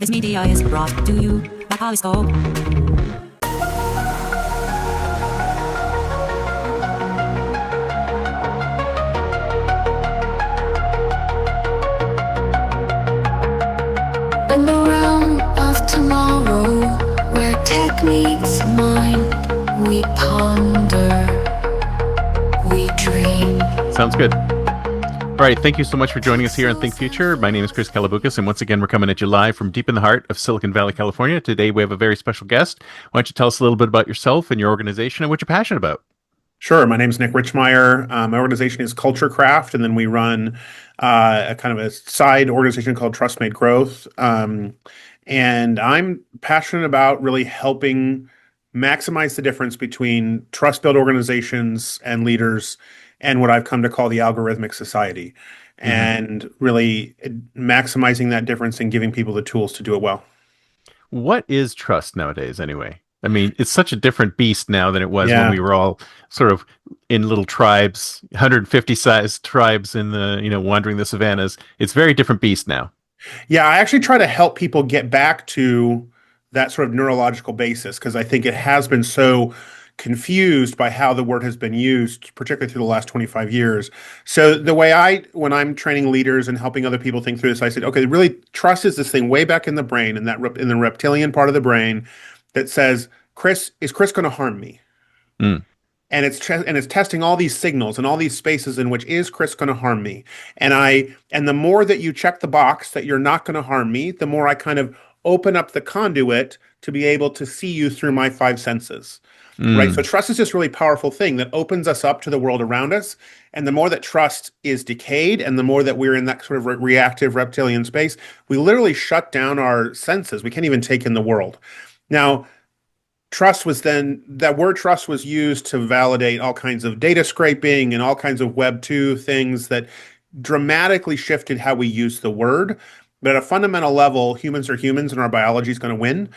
This media is brought to you by Polyscope. In the realm of tomorrow, where tech meets mind, we ponder, we dream. Sounds good. All right, thank you so much for joining us here on Think Future. My name is Chris Kalaboukis, and once again, we're coming at you live from deep in the heart of Silicon Valley, California. Today, we have a very special guest. Why don't you tell us a little bit about yourself and your organization and what you're passionate about? Sure. My name is Nick Richtsmeier. My organization is Culture Craft, and then we run a kind of a side organization called Trust Made Growth. And I'm passionate about really helping maximize the difference between trust-built organizations and leaders and what I've come to call the algorithmic society, and really maximizing that difference and giving people the tools to do it well. What is trust nowadays, anyway? I mean, it's such a different beast now than it was when we were all sort of in little tribes, 150-sized tribes in the, wandering the savannas. It's a very different beast now. Yeah, I actually try to help people get back to that sort of neurological basis, because I think it has been so confused by how the word has been used, particularly through the last 25 years. So the way when I'm training leaders and helping other people think through this, I said, okay, really, trust is this thing way back in the brain, in the reptilian part of the brain, that says, is Chris going to harm me? Mm. And it's testing all these signals and all these spaces in which, is Chris going to harm me? And the more that you check the box that you're not going to harm me, the more I kind of open up the conduit to be able to see you through my five senses. Right. So trust is this really powerful thing that opens us up to the world around us. And the more that trust is decayed and the more that we're in that sort of reactive reptilian space, we literally shut down our senses. We can't even take in the world. Now, that word trust was used to validate all kinds of data scraping and all kinds of Web 2 things that dramatically shifted how we use the word. But at a fundamental level, humans are humans and our biology is going to win.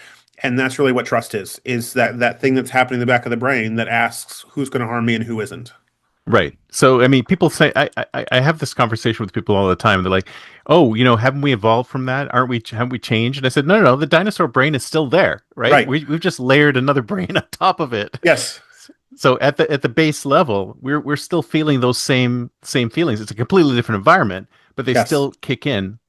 And that's really what trust is that thing that's happening in the back of the brain that asks who's going to harm me and who isn't. Right. So, I mean, people say, I have this conversation with people all the time. They're like, oh, haven't we evolved from that? Haven't we changed? And I said, no, the dinosaur brain is still there, right? Right. We've just layered another brain on top of it. Yes. So at the base level, we're still feeling those same feelings. It's a completely different environment, but they still kick in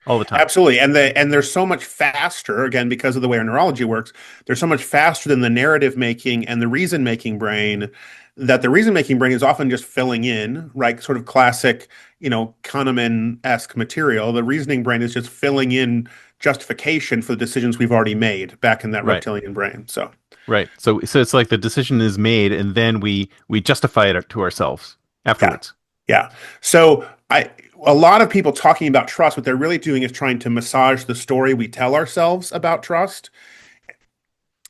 all the time. Absolutely. And they're so much faster, again, because of the way our neurology works, they're so much faster than the narrative making and the reason making brain, that the reason making brain is often just filling in, right? Sort of classic, Kahneman-esque material. The reasoning brain is just filling in justification for the decisions we've already made back in that reptilian brain. So right. So it's like the decision is made and then we justify it to ourselves afterwards. Yeah. So a lot of people talking about trust, what they're really doing is trying to massage the story we tell ourselves about trust.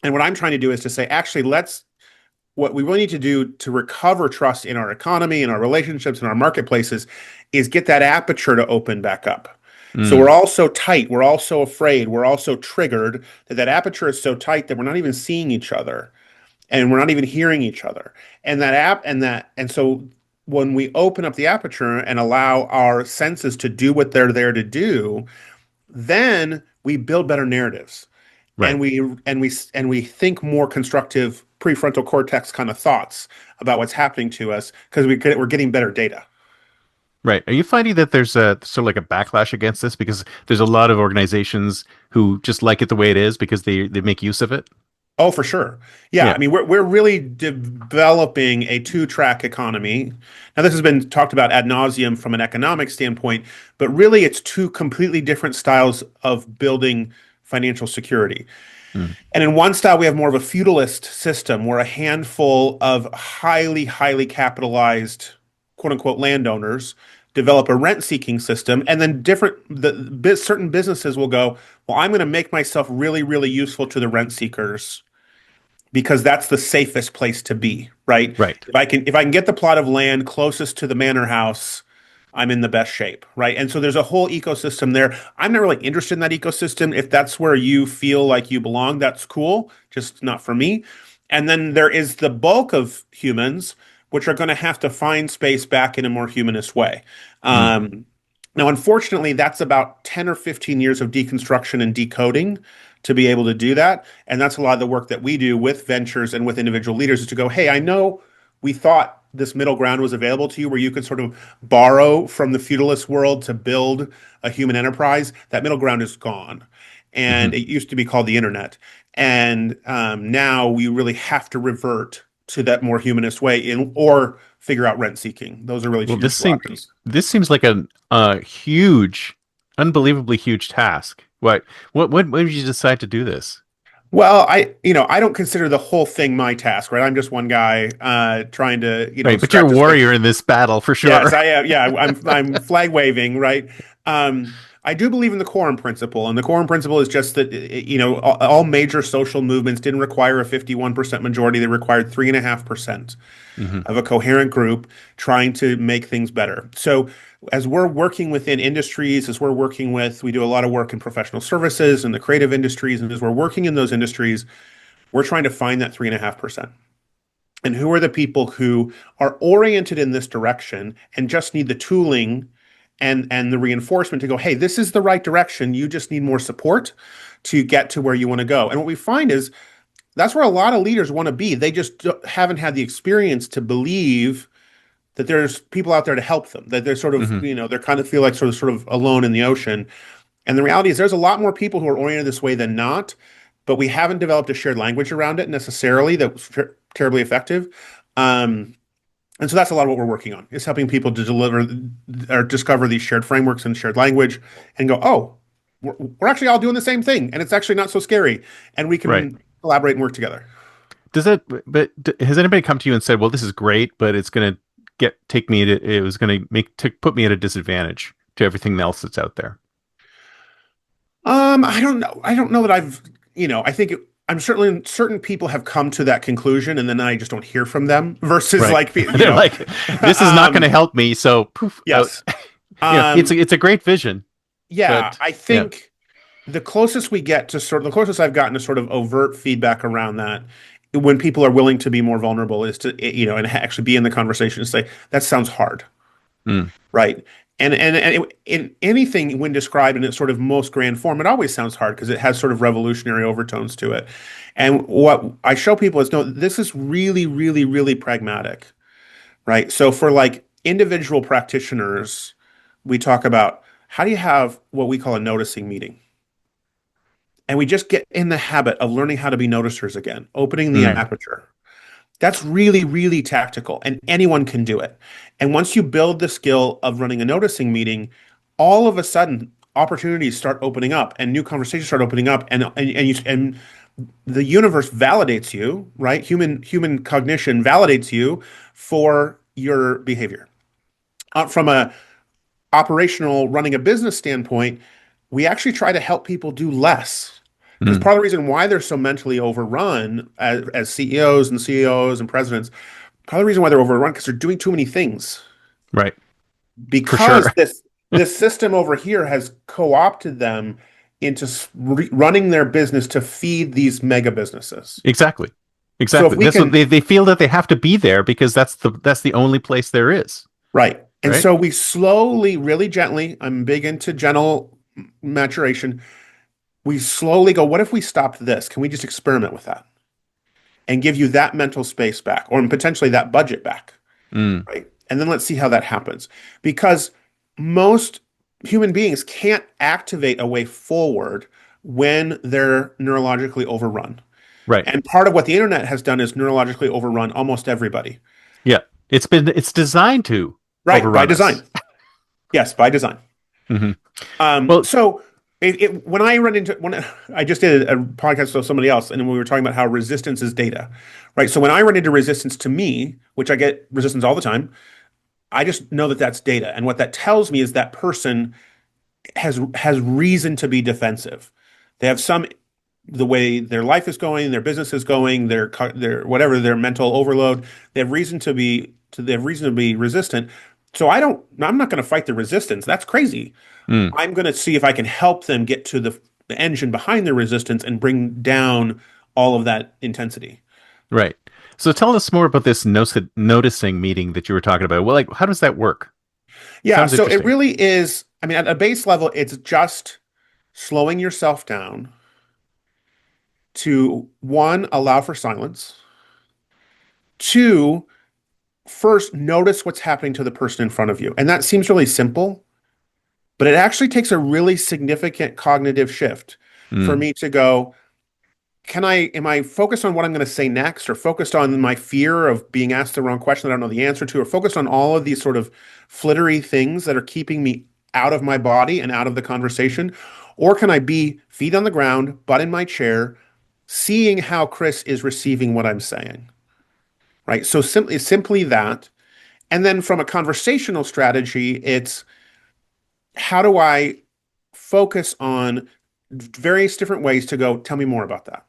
And what I'm trying to do is to say, actually, what we really need to do to recover trust in our economy, in our relationships, in our marketplaces, is get that aperture to open back up. So we're all so tight, we're all so afraid, we're all so triggered that aperture is so tight that we're not even seeing each other and we're not even hearing each other. And so when we open up the aperture and allow our senses to do what they're there to do, then we build better narratives. Right. And we think more constructive prefrontal cortex kind of thoughts about what's happening to us because we're getting better data. Right. Are you finding that there's a sort of like a backlash against this because there's a lot of organizations who just like it the way it is because they make use of it? Oh, for sure. Yeah. I mean, we're really developing a two-track economy. Now, this has been talked about ad nauseum from an economic standpoint, but really it's two completely different styles of building financial security. And in one style, we have more of a feudalist system where a handful of highly, highly capitalized, quote unquote, landowners develop a rent-seeking system, and then certain businesses will go, well, I'm going to make myself really, really useful to the rent seekers because that's the safest place to be, right? Right. If I can get the plot of land closest to the manor house, I'm in the best shape, right? And so there's a whole ecosystem there. I'm not really interested in that ecosystem. If that's where you feel like you belong, that's cool, just not for me. And then there is the bulk of humans, which are going to have to find space back in a more humanist way. Now, unfortunately, that's about 10 or 15 years of deconstruction and decoding to be able to do that. And that's a lot of the work that we do with ventures and with individual leaders is to go, hey, I know we thought this middle ground was available to you where you could sort of borrow from the feudalist world to build a human enterprise. That middle ground is gone. And Hmm. it used to be called the internet. And now we really have to revert to that more humanist way or figure out rent seeking. Those are really Well, your two options. this seems like a huge, unbelievably huge task. What made you decide to do this? Well, I don't consider the whole thing my task, right? I'm just one guy trying to, Right, but you're a scratch a surface. warrior in this battle for Yes, sure. I am. Yeah, I'm flag waving, right? I do believe in the quorum principle, and the quorum principle is just that all major social movements didn't require a 51% majority; they required 3.5% Hmm. of a coherent group trying to make things better. So, as we're working within industries, we do a lot of work in professional services and the creative industries, and as we're working in those industries, we're trying to find that 3.5%. And who are the people who are oriented in this direction and just need the tooling and the reinforcement to go, hey, this is the right direction. You just need more support to get to where you want to go. And what we find is that's where a lot of leaders want to be. They just haven't had the experience to believe that there's people out there to help them, that they're sort of, Hmm. they're kind of feel like sort of alone in the ocean. And the reality is there's a lot more people who are oriented this way than not, but we haven't developed a shared language around it necessarily that was terribly effective. Um, and so that's a lot of what we're working on is helping people to deliver or discover these shared frameworks and shared language and go, oh, we're actually all doing the same thing. And it's actually not so scary. And we Right. can collaborate and work together. Does that? But has anybody come to you and said, "Well, this is great, but it's going to take me to it was going to put me at a disadvantage to everything else that's out there." I don't know. I don't know that I think I'm certainly certain people have come to that conclusion and then I just don't hear from them versus Right? like, They're like, "This is not going to um, help me." So, poof, out. yes. It's Um, it's a great vision, yeah, but I yeah, think the closest I've gotten to sort of overt feedback around that when people are willing to be more vulnerable is to, and actually be in the conversation and say, that sounds hard. mm, Right. In anything when described in its sort of most grand form, it always sounds hard because it has sort of revolutionary overtones to it. And what I show people is no, this is really, really, really pragmatic, right? So for like individual practitioners, we talk about how do you have what we call a noticing meeting? And we just get in the habit of learning how to be noticers again, opening the mm, aperture. That's really, really tactical, and anyone can do it. And once you build the skill of running a noticing meeting, all of a sudden opportunities start opening up and new conversations start opening up, and the universe validates you, right? Human cognition validates you for your behavior. From a operational running a business standpoint, we actually try to help people do less. Because mm, part of the reason why they're so mentally overrun as CEOs and CEOs and presidents, part of the reason why they're overrun because they're doing too many things. right, for Because sure, this system over here has co-opted them into running their business to feed these mega businesses. exactly, So if exactly. we That's what can, they feel that they have to be there because that's the only place there is, right. And right? so we slowly, really gently, I'm big into gentle maturation. We slowly go, what if we stopped this? Can we just experiment with that and give you that mental space back or potentially that budget back? Mm, Right. And then let's see how that happens. Because most human beings can't activate a way forward when they're neurologically overrun. right. And part of what the internet has done is neurologically overrun almost everybody. Yeah, it's designed to Right. By overrun us. design. Yes, by design. Hmm. Well, So when I just did a podcast with somebody else, and we were talking about how resistance is data, right? So when I run into resistance to me, which I get resistance all the time, I just know that that's data, and what that tells me is that person has reason to be defensive. They have the way their life is going, their business is going, their whatever their mental overload. They have reason to be resistant. So I'm not going to fight the resistance. That's crazy. mm, I'm going to see if I can help them get to the engine behind the resistance and bring down all of that intensity. right. So tell us more about this noticing meeting that you were talking about. Well, like, how does that work? Yeah, Sounds so it interesting. really is I mean, at a base level, it's just slowing yourself down to one, allow for silence, two, first notice what's happening to the person in front of you. And that seems really simple, but it actually takes a really significant cognitive shift for Mm. me to go, am I focused on what I'm going to say next, or focused on my fear of being asked the wrong question that I don't know the answer to, or focused on all of these sort of flittery things that are keeping me out of my body and out of the conversation? Or can I be feet on the ground, butt in my chair, seeing how Chris is receiving what I'm saying? Right. So simply that. And then from a conversational strategy, it's how do I focus on various different ways to go, tell me more about that.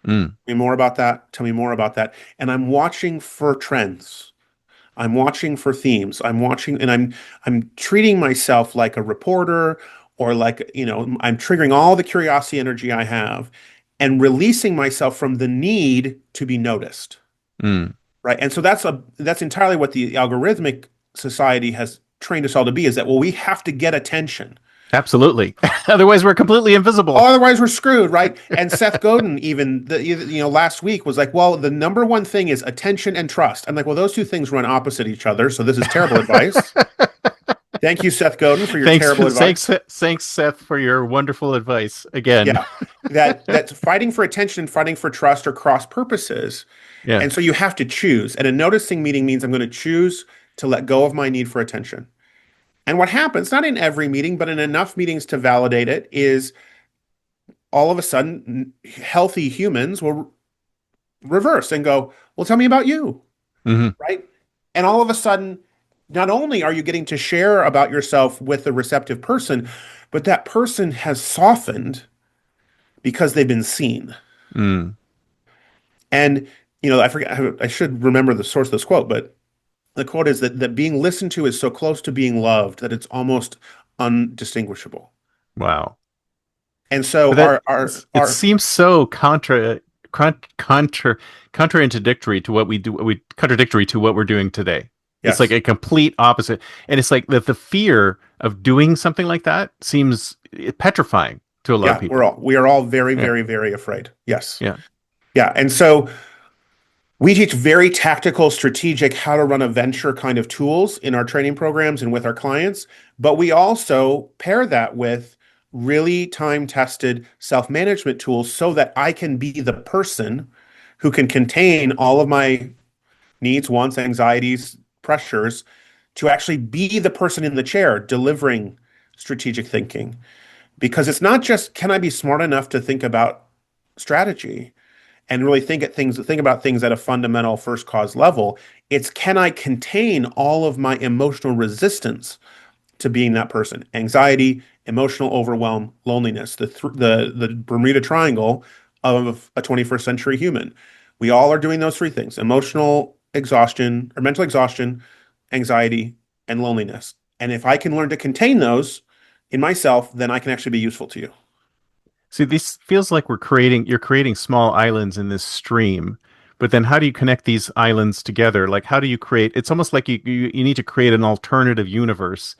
Mm. Tell me more about that. Tell me more about that. And I'm watching for trends. I'm watching for themes. I'm watching, and I'm treating myself like a reporter, or like, I'm triggering all the curiosity energy I have and releasing myself from the need to be noticed. Mm. Right. And so that's entirely what the algorithmic society has trained us all to be, is that, well, we have to get attention. Absolutely. Otherwise, we're completely invisible. Otherwise, we're screwed, right? And Seth Godin, even last week, was like, well, the number one thing is attention and trust. I'm like, well, those two things run opposite each other, so this is terrible advice. Thank you, Seth Godin, for your terrible advice. Thanks, Seth, for your wonderful advice again. Yeah, that's fighting for attention and fighting for trust are cross purposes. Yeah. And so you have to choose. And a noticing meeting means I'm going to choose to let go of my need for attention. And what happens, not in every meeting, but in enough meetings to validate it, is all of a sudden healthy humans will reverse and go, well, tell me about you. Mm-hmm. Right. And all of a sudden, not only are you getting to share about yourself with a receptive person, but that person has softened because they've been seen. Mm. And, I forget, I should remember the source of this quote, but the quote is that being listened to is so close to being loved that it's almost undistinguishable. Wow. And so it seems so contradictory to what we do, contradictory to what we're doing today. Yes. It's like a complete opposite. And it's like that the fear of doing something like that seems petrifying to a lot of people. We are all very, very, very afraid. Yes. Yeah. Yeah. And so we teach very tactical, strategic, how to run a venture kind of tools in our training programs and with our clients. But we also pair that with really time-tested self-management tools so that I can be the person who can contain all of my needs, wants, anxieties, pressures, to actually be the person in the chair delivering strategic thinking. Because it's not just, can I be smart enough to think about strategy and really think about things at a fundamental first cause level. It's, can I contain all of my emotional resistance to being that person? Anxiety, emotional overwhelm, loneliness, the Bermuda Triangle of a 21st century human. We all are doing those three things: emotional exhaustion or mental exhaustion, anxiety, and loneliness. And if I can learn to contain those in myself, then I can actually be useful to you. See, this feels like you're creating small islands in this stream, but then how do you connect these islands together? Like, how do you create, it's almost like you need to create an alternative universe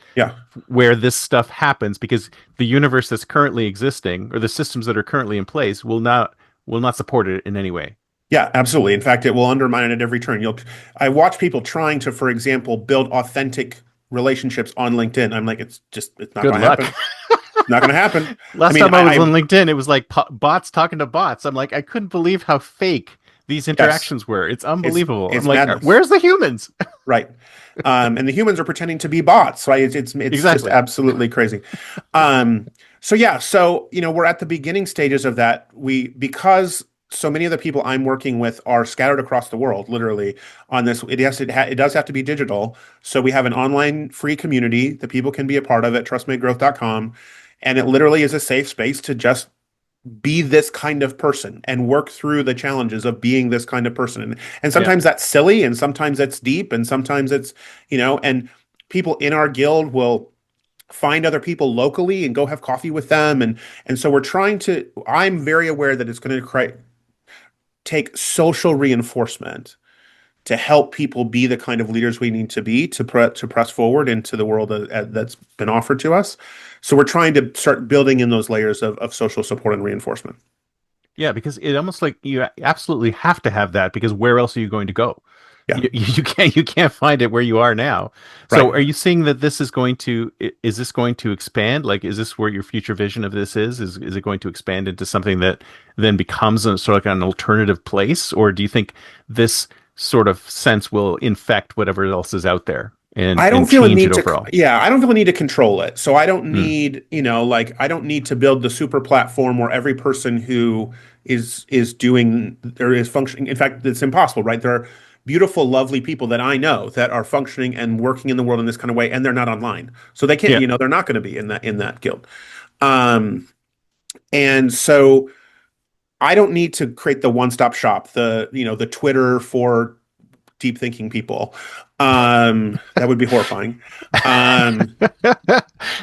where this stuff happens, because the universe that's currently existing, or the systems that are currently in place, will not support it in any way. Yeah, absolutely. In fact, it will undermine it at every turn. I watch people trying to, for example, build authentic relationships on LinkedIn. I'm like, it's not going to happen. Not going to happen. Last time I was on LinkedIn, it was like bots talking to bots. I'm like, I couldn't believe how fake these interactions were. It's unbelievable. It's I'm like, madness. Where's the humans? Right. And the humans are pretending to be bots, right? It's exactly. Just absolutely crazy. So we're at the beginning stages of that. Because so many of the people I'm working with are scattered across the world, literally, on this. It does have to be digital. So we have an online free community that people can be a part of at trustmadegrowth.com. And it literally is a safe space to just be this kind of person and work through the challenges of being this kind of person. And sometimes that's silly, and sometimes it's deep, and sometimes it's, and people in our guild will find other people locally and go have coffee with them. And so I'm very aware that it's going to take social reinforcement to help people be the kind of leaders we need to be to press forward into the world that's been offered to us. So we're trying to start building in those layers of social support and reinforcement. Yeah, because it almost like you absolutely have to have that because where else are you going to go? Yeah, You can't find it where you are now. right. So are you seeing that this is going to is this going to expand? Like, is this where your future vision of this is? Is it going to expand into something that then becomes a sort of like an alternative place? Or do you think this sort of sense will infect whatever else is out there I don't and feel a change it need to, overall? yeah, I don't feel a need to control it. So I don't Mm, need, like I don't need to build the super platform where every person who is doing or is functioning. In fact, it's impossible, right? There are beautiful, lovely people that I know that are functioning and working in the world in this kind of way, and they're not online. So they can't, yeah. they're not going to be in that guild. Um, and so I don't need to create the one-stop shop, the Twitter for deep thinking people. That would be horrifying. Um,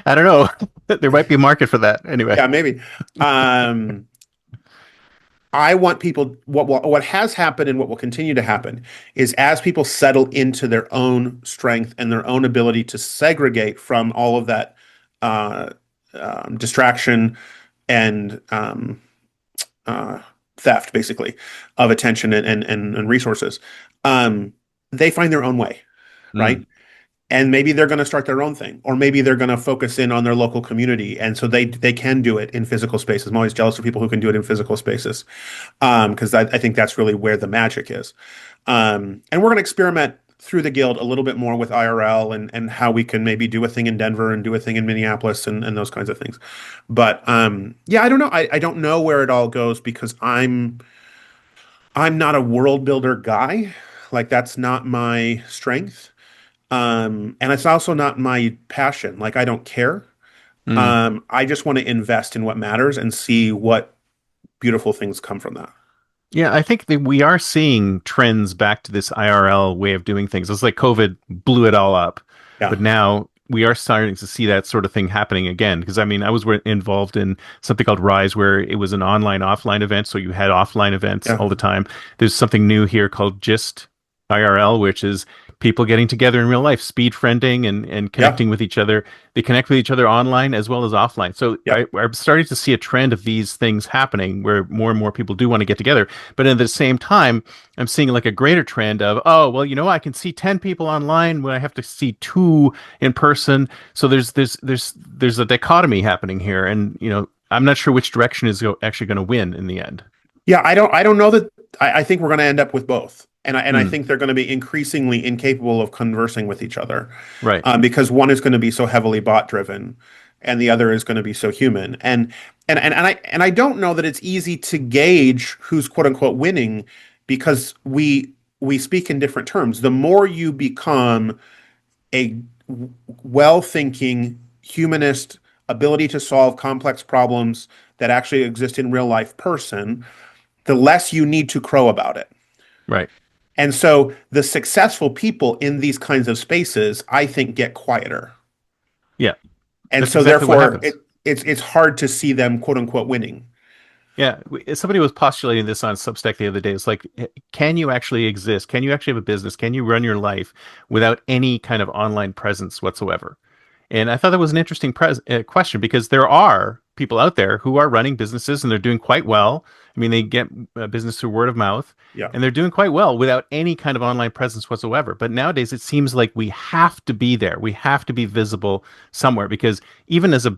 I don't know. There might be a market for that anyway. yeah, maybe. Um, I want people. What has happened and what will continue to happen is as people settle into their own strength and their own ability to segregate from all of that uh, distraction and uh, theft, basically, of attention and resources. Um, they find their own way, right? Mm, And maybe they're going to start their own thing, or maybe they're going to focus in on their local community, and so they can do it in physical spaces. I'm always jealous of people who can do it in physical spaces, because I think that's really where the magic is. And we're going to experiment through the guild a little bit more with IRL and how we can maybe do a thing in Denver and do a thing in Minneapolis and those kinds of things. But yeah, I don't know. I don't know where it all goes because I'm not a world builder guy. Like that's not my strength. And it's also not my passion. Like I don't care. mm. I just want to invest in what matters and see what beautiful things come from that. Yeah, I think that we are seeing trends back to this IRL way of doing things. It's like COVID blew it all up, Yeah. but now we are starting to see that sort of thing happening again. Because I mean, I was involved in something called Rise, where it was an online offline event, so you had offline events Yeah. all the time. There's something new here called Just IRL, which is people getting together in real life, speed friending and Yeah. connecting with each other. They connect with each other online as well as offline. So Yeah. I'm starting to see a trend of these things happening where more and more people do want to get together. But at the same time, I'm seeing like a greater trend of, oh, well, I can see 10 people online when I have to see two in person. So there's a dichotomy happening here. And, I'm not sure which direction is actually going to win in the end. Yeah. I don't know that I think we're going to end up with both. And I Mm, think they're going to be increasingly incapable of conversing with each other, right. because one is going to be so heavily bot driven, and the other is going to be so human. And I don't know that it's easy to gauge who's quote unquote winning because we speak in different terms. The more you become a well-thinking humanist, ability to solve complex problems that actually exist in real life person, the less you need to crow about it. Right. And so the successful people in these kinds of spaces, I think, get quieter. Yeah. And That's so exactly what therefore happens. it's hard to see them quote unquote winning. Yeah, somebody was postulating this on Substack the other day. It's like, can you actually exist? Can you actually have a business? Can you run your life without any kind of online presence whatsoever? And I thought that was an interesting question because there are people out there who are running businesses and they're doing quite well. I mean, they get business through word of mouth Yeah. and they're doing quite well without any kind of online presence whatsoever. But nowadays, it seems like we have to be there. We have to be visible somewhere because even as a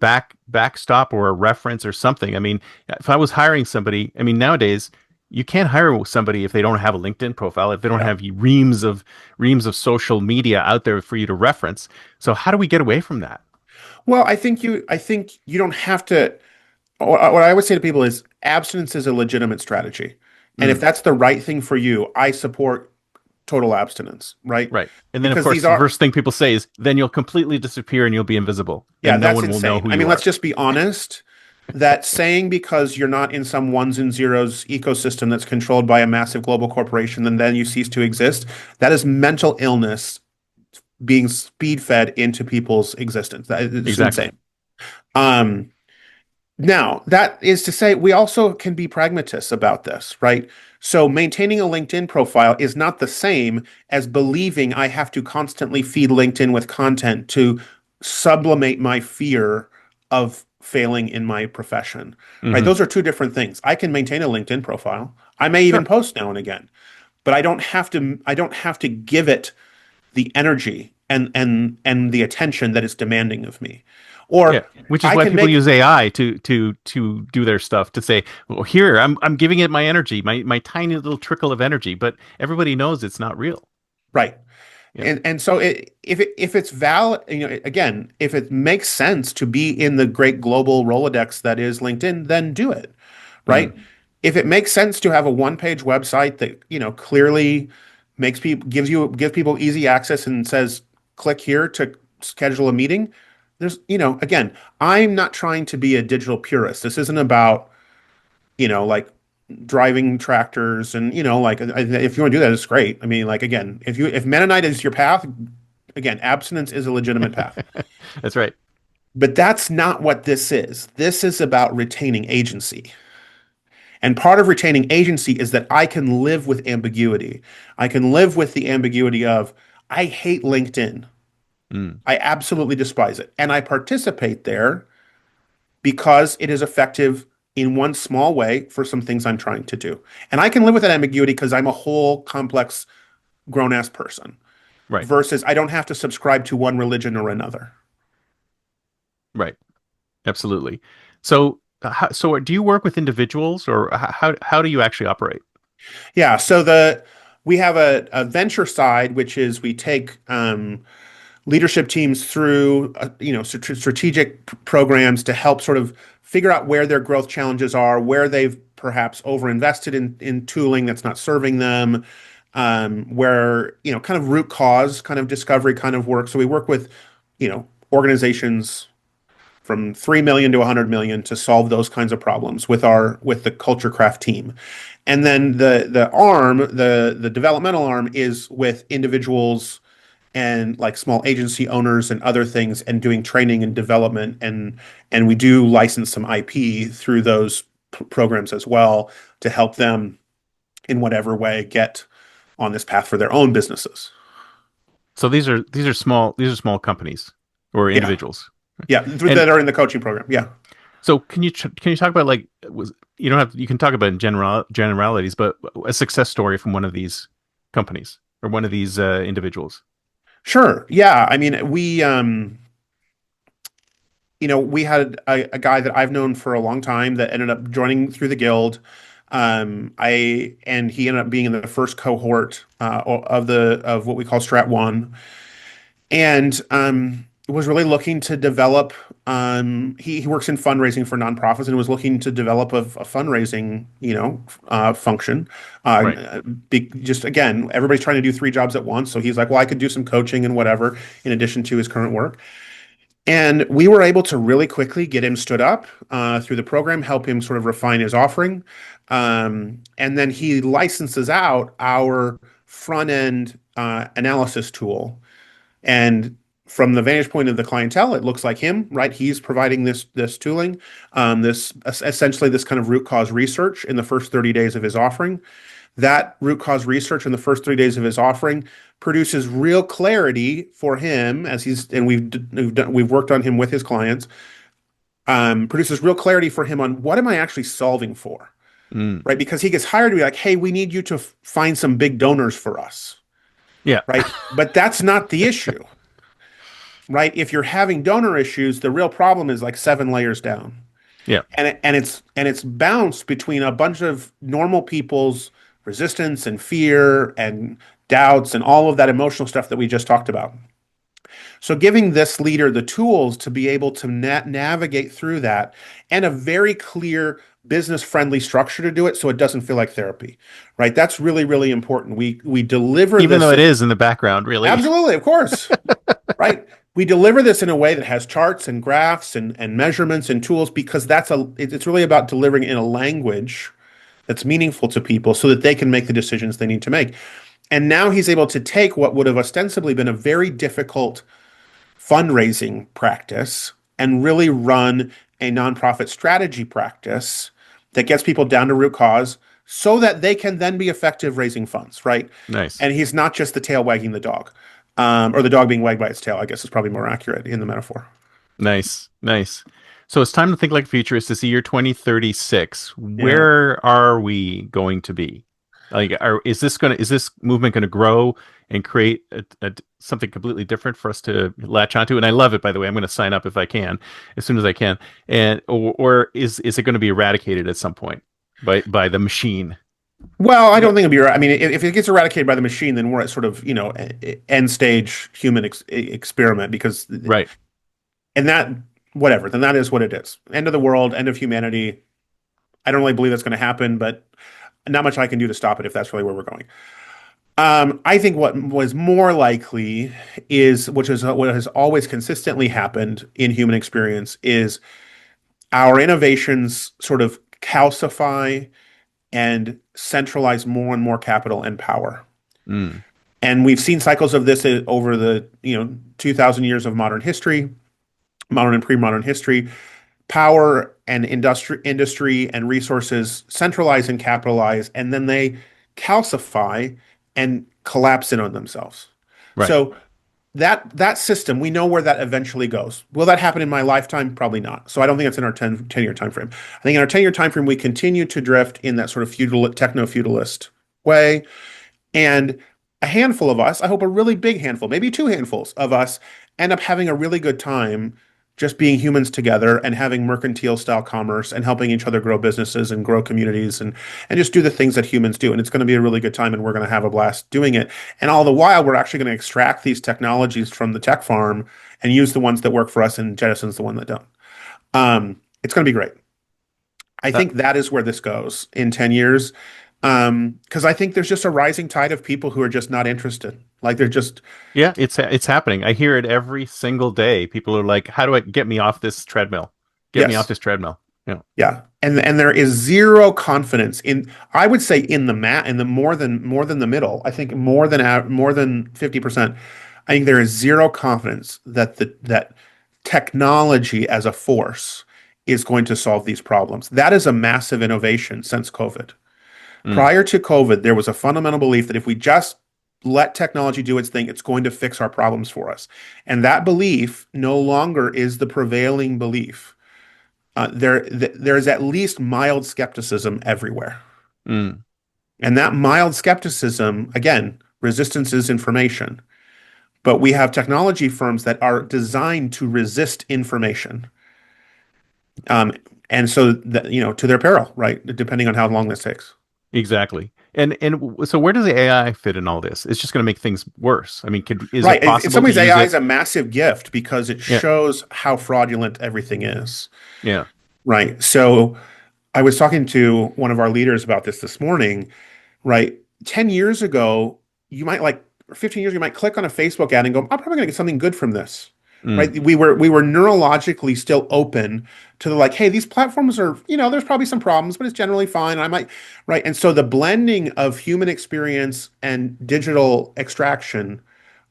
backstop or a reference or something, I mean, if I was hiring somebody, I mean, nowadays, you can't hire somebody if they don't have a LinkedIn profile, if they don't Yeah. have reams of social media out there for you to reference. So how do we get away from that? Well, I think you don't have to. What I would say to people is abstinence is a legitimate strategy. And if Mm, that's the right thing for you, I support total abstinence, right? right. And then, of Because these course, the are, first thing people say is, then you'll completely disappear and you'll be invisible yeah, and no that's one will know insane. who I you mean, let's are. just be honest that saying because you're not in some ones and zeros ecosystem that's controlled by a massive global corporation, and then you cease to exist, that is mental illness being speed fed into people's existence. That is Exactly. insane. Um, Now, that is to say, we also can be pragmatists about this, right? So maintaining a LinkedIn profile is not the same as believing I have to constantly feed LinkedIn with content to sublimate my fear of failing in my profession, right? Hmm. Those are two different things. I can maintain a LinkedIn profile. I may even Sure. post now and again, but I don't have to give it the energy and the attention that it's demanding of me. Yeah, Or which is I why can people make use AI to do their stuff to say, well, here I'm giving it my energy, my tiny little trickle of energy, but everybody knows it's not real. right. Yeah. And so if it's valid, again, if it makes sense to be in the great global Rolodex that is LinkedIn, then do it, Mm. right? If it makes sense to have a one-page website that, clearly makes people gives people easy access and says click here to schedule a meeting, there's, again, I'm not trying to be a digital purist. This isn't about, like driving tractors and like if you want to do that, it's great. I mean, like again, if Mennonite is your path, again, abstinence is a legitimate path. That's right. But that's not what this is. This is about retaining agency. And part of retaining agency is that I can live with ambiguity. I can live with the ambiguity of I hate LinkedIn. Mm. I absolutely despise it. And I participate there because it is effective in one small way for some things I'm trying to do. And I can live with that ambiguity because I'm a whole complex grown ass person Right. versus I don't have to subscribe to one religion or another. Right. Absolutely. So, so do you work with individuals, or how do you actually operate? Yeah. So we have a venture side, which is we take leadership teams through strategic programs to help sort of figure out where their growth challenges are, where they've perhaps overinvested in tooling that's not serving them, where kind of root cause kind of discovery kind of work. So we work with organizations from 3 million to 100 million to solve those kinds of problems with the culture craft team. And then the developmental arm is with individuals and like small agency owners and other things and doing training and development, and we do license some IP through those programs as well to help them in whatever way get on this path for their own businesses. So these are small companies or Yeah. individuals. Yeah, And that are in the coaching program. Yeah. so can you talk about, like, you don't have, you can talk about in generalities, but a success story from one of these companies or one of these individuals. Sure. Yeah. I mean, we had a guy that I've known for a long time that ended up joining through the guild. And he ended up being in the first cohort of what we call Strat One, and was really looking to develop. He works in fundraising for nonprofits and was looking to develop a fundraising function. Right. Just again, everybody's trying to do three jobs at once, so he's like, well, I could do some coaching and whatever in addition to his current work. And we were able to really quickly get him stood up through the program, help him sort of refine his offering. And then he licenses out our front end analysis tool. And from the vantage point of the clientele, it looks like him, right? He's providing this tooling, this essentially this kind of root cause research in the first 30 days of his offering. That root cause research in the first 3 days of his offering produces real clarity for him as we've worked on him with his clients. Produces real clarity for him on what am I actually solving for, Mm. right? Because he gets hired to be like, hey, we need you to find some big donors for us, Yeah. right? But that's not the issue, right? If you're having donor issues, the real problem is like 7 layers down, Yeah. and it's bounced between a bunch of normal people's resistance and fear and doubts and all of that emotional stuff that we just talked about. So giving this leader the tools to be able to navigate through that and a very clear business friendly structure to do it so it doesn't feel like therapy, right? That's really, really important. We deliver Even this though it is in the background, really. absolutely, of course, right? We deliver this in a way that has charts and graphs and measurements and tools because it's really about delivering in a language that's meaningful to people so that they can make the decisions they need to make. And now he's able to take what would have ostensibly been a very difficult fundraising practice and really run a nonprofit strategy practice that gets people down to root cause so that they can then be effective raising funds, right? Nice. And he's not just the tail wagging the dog, or the dog being wagged by its tail, I guess is probably more accurate in the metaphor. Nice. Nice. So it's time to think like a futurist. It's the year 2036. Yeah. Where are we going to be? Like, is this movement going to grow and create something completely different for us to latch onto? And I love it, by the way. I'm going to sign up if I can, as soon as I can. And or is it going to be eradicated at some point by the machine? Well, I don't think it'll be. I mean, if it gets eradicated by the machine, then we're at sort of end stage human experiment because, Right. and that whatever, then that is what it is. End of the world, end of humanity. I don't really believe that's going to happen, but not much I can do to stop it if that's really where we're going. I think what was more likely is, which is what has always consistently happened in human experience, is our innovations sort of calcify and centralize more and more capital and power. Mm. And we've seen cycles of this over the 2,000 years of modern history, modern and pre-modern history. Power and industry and resources centralize and capitalize, and then they calcify and collapse in on themselves. Right. So that system, we know where that eventually goes. Will that happen in my lifetime? Probably not. So I don't think it's in our 10-year time frame. I think in our 10-year time frame, we continue to drift in that sort of techno-feudalist way. And a handful of us, I hope a really big handful, maybe two handfuls of us, end up having a really good time just being humans together and having mercantile style commerce and helping each other grow businesses and grow communities and just do the things that humans do. And it's going to be a really good time and we're going to have a blast doing it. And all the while, we're actually going to extract these technologies from the tech farm and use the ones that work for us and jettisons the one that don't. It's going to be great. I think that is where this goes in 10 years. Because I think there's just a rising tide of people who are just not interested. Like they're just Yeah, it's happening. I hear it every single day. People are like, "How do I get me off this treadmill? Get me off yes, this treadmill." Yeah. yeah, and there is zero confidence in. I would say in the more than the middle. I think more than 50%. I think there is zero confidence that that technology as a force is going to solve these problems. That is a massive innovation since COVID. Mm. Prior to COVID, there was a fundamental belief that if we just let technology do its thing, it's going to fix our problems for us. And that belief no longer is the prevailing belief. There is at least mild skepticism everywhere. Mm. And that mild skepticism, again, resistance is information. But we have technology firms that are designed to resist information. And so, to their peril, right? Depending on how long this takes. Exactly. And so where does the AI fit in all this? It's just going to make things worse. I mean, is right. it possible In some ways, to use AI it? is a massive gift because it Yeah. shows how fraudulent everything is. Yeah. Right. So I was talking to one of our leaders about this morning. Right. 10 years ago, or 15 years ago, you might click on a Facebook ad and go, I'm probably going to get something good from this. Mm. Right. We were neurologically still open to the like, hey, these platforms are, there's probably some problems, but it's generally fine. And I might, right. And so the blending of human experience and digital extraction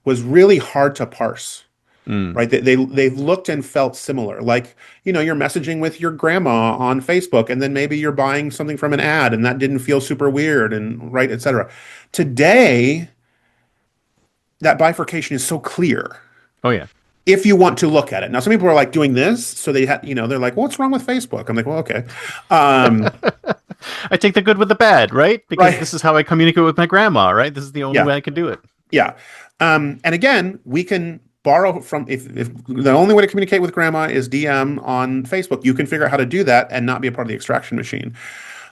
was really hard to parse. Mm. Right. They've looked and felt similar. Like, you're messaging with your grandma on Facebook, and then maybe you're buying something from an ad, and that didn't feel super weird, and right, et cetera. Today, that bifurcation is so clear Oh yeah. if you want to look at it. Now, some people are like doing this, so they're like, well, what's wrong with Facebook? I'm like, well, okay. I take the good with the bad, right? Because Right. this is how I communicate with my grandma, right? This is the only Yeah. way I can do it. Yeah. And again, we can borrow from, if the only way to communicate with grandma is DM on Facebook, you can figure out how to do that and not be a part of the extraction machine.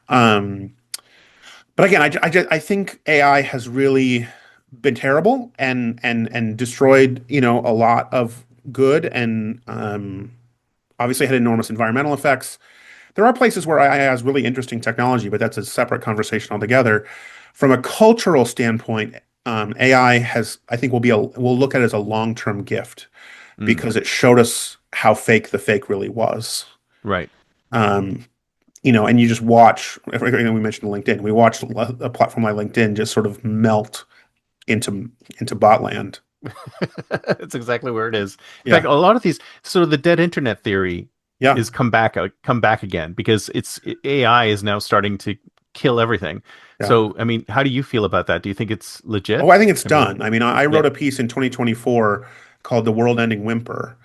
But again, I think AI has really been terrible and destroyed, a lot of good and obviously had enormous environmental effects. There are places where AI has really interesting technology, but that's a separate conversation altogether. From a cultural standpoint, AI I think we'll look at it as a long-term gift because it showed us how fake the fake really was. Right. And you just watch, we mentioned LinkedIn, we watched a platform like LinkedIn just sort of melt into botland. That's exactly where it is. In Yeah. fact, a lot of these sort of the dead internet theory Yeah. is come back again because AI is now starting to kill everything. Yeah. So, I mean, how do you feel about that? Do you think it's legit? Oh, I think it's I mean, done. I mean, I yeah. wrote a piece in 2024 called "The World Ending Whimper,"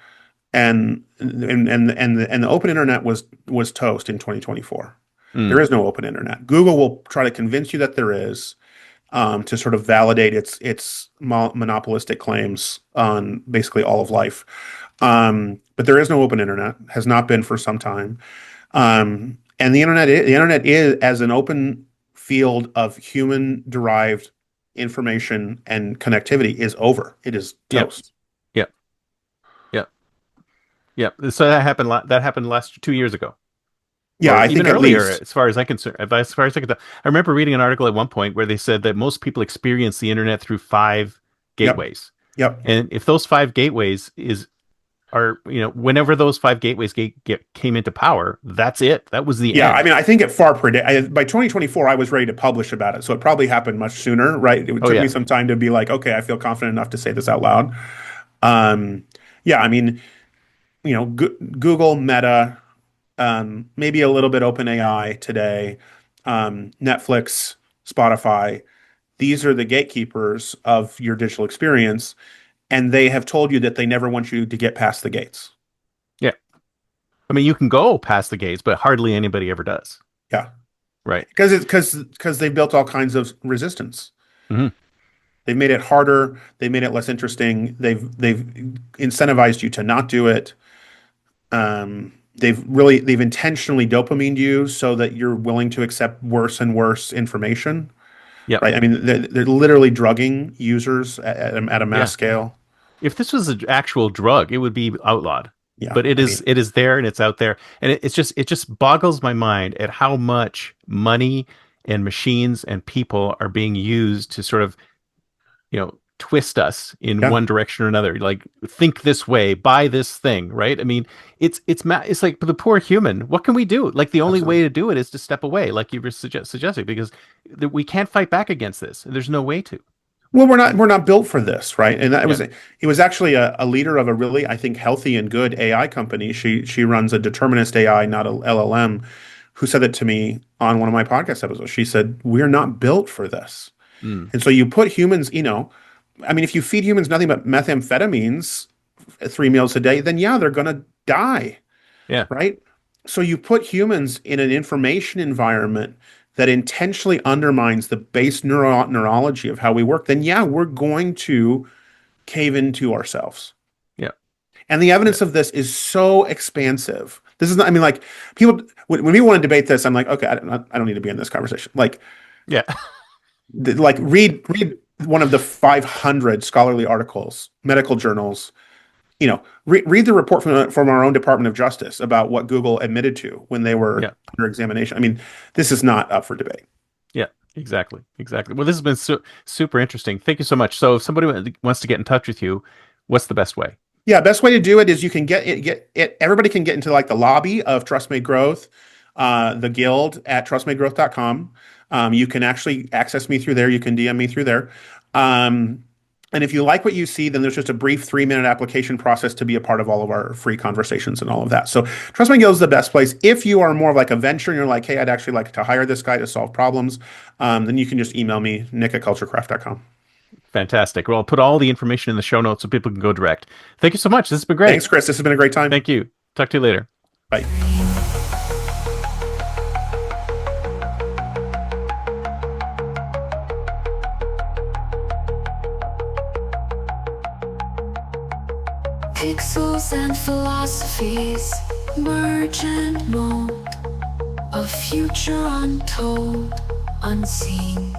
and the open internet was toast in 2024. There Mm, is no open internet. Google will try to convince you that there is, to sort of validate its monopolistic claims on basically all of life. But there is no open internet, has not been for some time. And the internet is as an open field of human derived information and connectivity is over. It is yep. toast. Yep. Yep. Yep. So that happened last 2 years ago. Yeah, Or I think even at earlier, least. as far as I concern, as far as I can tell. I remember reading an article at one point where they said that most people experience the internet through five Yep. gateways, Yep. and if those five gateways are whenever those five gateways came into power, that's it. That was the Yeah, I end. mean, I think it by 2024, I was ready to publish about it. So it probably happened much sooner, right? It Oh took me yeah, some time to be like, okay, I feel confident enough to say this out loud. Um, yeah, I mean, Google, Meta, maybe a little bit OpenAI today, Netflix, Spotify. These are the gatekeepers of your digital experience, and they have told you that they never want you to get past the gates. yeah. I mean, you can go past the gates, but hardly anybody ever does. Yeah, Right. because they've built all kinds of resistance. Hmm. They've made it harder. They made it less interesting. They've incentivized you to not do it. They've intentionally dopamined you so that you're willing to accept worse and worse information. Yep. Right? I mean, they're literally drugging users at a mass Yeah. scale. If this was an actual drug, it would be outlawed. Yeah, But it I is mean, it is there and it's out there, and it just boggles my mind at how much money and machines and people are being used to sort of twist us in yeah, one direction or another. Like, think this way, buy this thing, right? I mean, it's like the poor human. What can we do? Like, the only way absolutely. to do it is to step away, like you were suggesting, because we can't fight back against this. There's no way to. Well, we're not built for this, right? And that Yeah. was he was actually a leader of a really, I think, healthy and good AI company. She runs a determinist AI, not a LLM, who said it to me on one of my podcast episodes. She said, "We're not built for this." Mm. And so you put humans, I mean, if you feed humans nothing but methamphetamines 3 meals a day, then yeah, they're gonna die, Yeah. right? So you put humans in an information environment that intentionally undermines the base neurology of how we work, then yeah, we're going to cave into ourselves. Yeah. And the Yeah. evidence of this is so expansive. This is not, I mean, like people, when people want to debate this, I'm like, okay, I don't need to be in this conversation. Yeah. Read one of the 500 scholarly articles, medical journals. Read the report from our own Department of Justice about what Google admitted to when they were Yeah. under examination. I mean, this is not up for debate. Yeah. Exactly. Exactly. Well, this has been super interesting. Thank you so much. So, if somebody wants to get in touch with you, what's the best way? Yeah, best way to do it is you can get everybody can get into like the lobby of Trust Made Growth, the guild at trustmadegrowth.com. You can actually access me through there. You can DM me through there. And if you like what you see, then there's just a brief 3-minute application process to be a part of all of our free conversations and all of that. So Trust My Guild is the best place. If you are more of like a venture and you're like, hey, I'd actually like to hire this guy to solve problems, then you can just email me, nick@culturecraft.com. Fantastic. Well, I'll put all the information in the show notes so people can go direct. Thank you so much. This has been great. Thanks, Chris. This has been a great time. Thank you. Talk to you later. Bye. Pixels and philosophies merge and mold, a future untold, unseen.